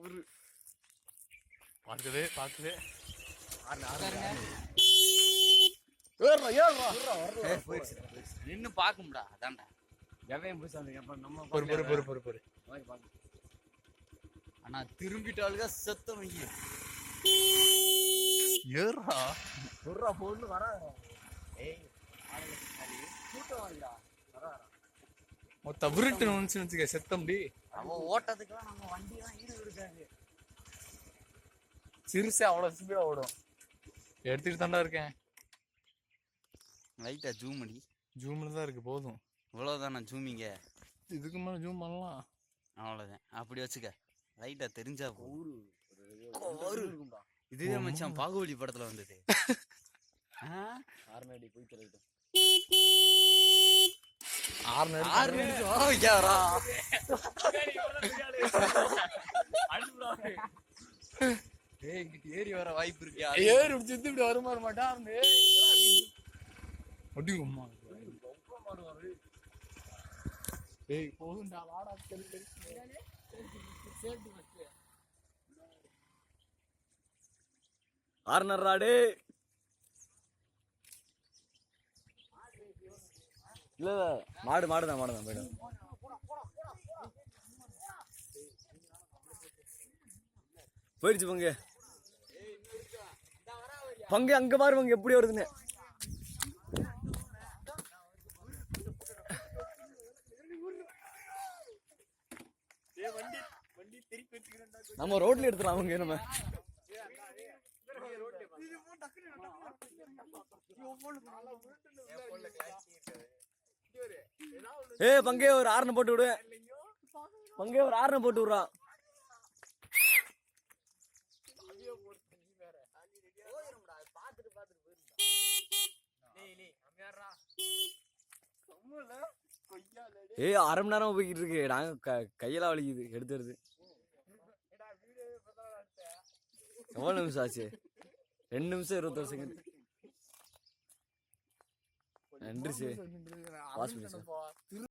ஒரு பாக்குது நின்னு பாக்கும்டா அதான்டா எவையும் போய் சாப்பிடுங்க நம்ம பொறு ஆனா திரும்பிட்டாளுக செத்தம் ஏறா சொல்றா பொண்ணு வர மொத்த விருட்டு வச்சுக்க செத்தம்டி. அவன் ஓட்டத்துக்குலாம் நம்ம வண்டி எல்லாம் ஈடு இருக்காது. சிறுசே அவ்வளவு ஸ்பீடா ஓடும். எடுத்துட்டு தாண்டா இருக்கேன். லைட்டா ஜூம் அடி. ஜூம்ல தான் இருக்கு போதும். இவ்வளவுதானா ஜூமிங்க? இதுக்கு மேல ஜூம் பண்ணலாம். அவ்வளவுதான். அப்படி வச்சுக்க. லைட்டா தெரிஞ்சா இதுவே மச்சான் பாகுபலி படத்துல வந்தது. ஆர்னடி போய் தரட்டும். ஏறி வர வாய்ப்பு இருக்கு. ஏறி சுத்தி இப்படி வருமா மாட்டான். போகுண்டா வாடா ஆர்னர் ராடே இல்ல மாடுதான் போயிடும். போயிடுச்சு பங்கு அங்க பாரு எப்படி வருதுன்னு. நம்ம ரோட்ல எடுத்துலாம் அவங்க நம்ம பங்கே ஒரு ஆர்ன போட்டு விடு. பங்கே ஒரு ஆர்ன போட்டு விடுறான். அரை மணி நேரம் போய்கிட்டு இருக்கு. நாங்க கையெல்லாம் வலிக்குது எடுத்துருது. எவ்வளவு நிமிஷம் ஆச்சு? 2 நிமிஷம் 21 செகண்ட். நன்றி சார்.